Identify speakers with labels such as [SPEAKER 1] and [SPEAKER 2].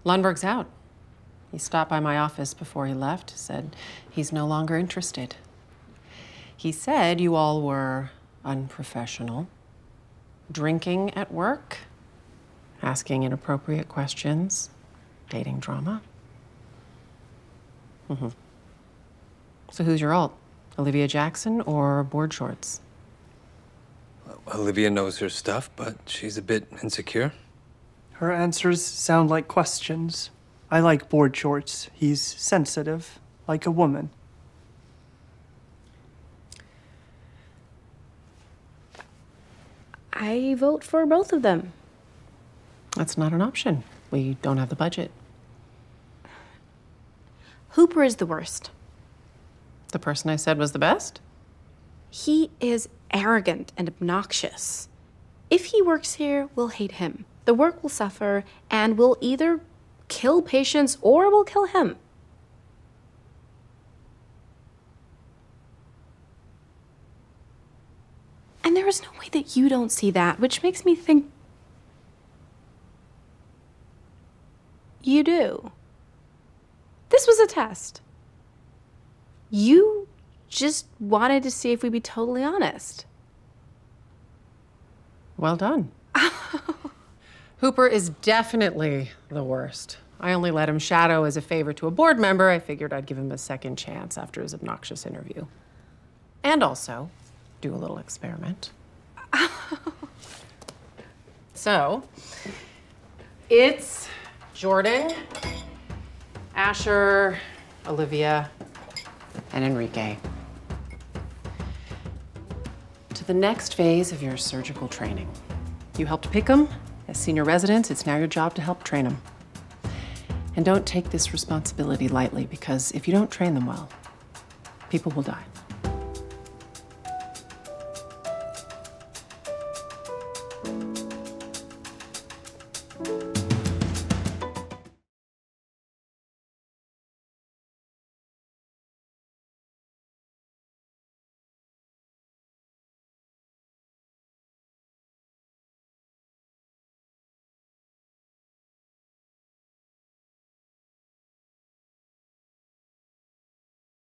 [SPEAKER 1] Lundberg's out. He stopped by my office before he left, said he's no longer interested. He said you all were unprofessional, drinking at work, asking inappropriate questions, dating drama. So who's your alt? Olivia Jackson or Board Shorts?
[SPEAKER 2] Olivia knows her stuff, but she's a bit insecure.
[SPEAKER 3] Her answers sound like questions. I like Board Shorts. He's sensitive, like a woman.
[SPEAKER 4] I vote for both of them.
[SPEAKER 1] That's not an option. We don't have the budget.
[SPEAKER 4] Hooper is the worst.
[SPEAKER 1] The person I said was the best?
[SPEAKER 4] He is arrogant and obnoxious. If he works here, we'll hate him. The work will suffer, and we'll either kill patients or we'll kill him. And there is no way that you don't see that, which makes me think you do. This was a test. You just wanted to see if we'd be totally honest.
[SPEAKER 1] Well done. Hooper is definitely the worst. I only let him shadow as a favor to a board member. I figured I'd give him a second chance after his obnoxious interview. And also, do a little experiment. So, it's Jordan, Asher, Olivia, and Enrique. To the next phase of your surgical training. You helped pick them. As senior residents, it's now your job to help train them. And don't take this responsibility lightly, because if you don't train them well, people will die.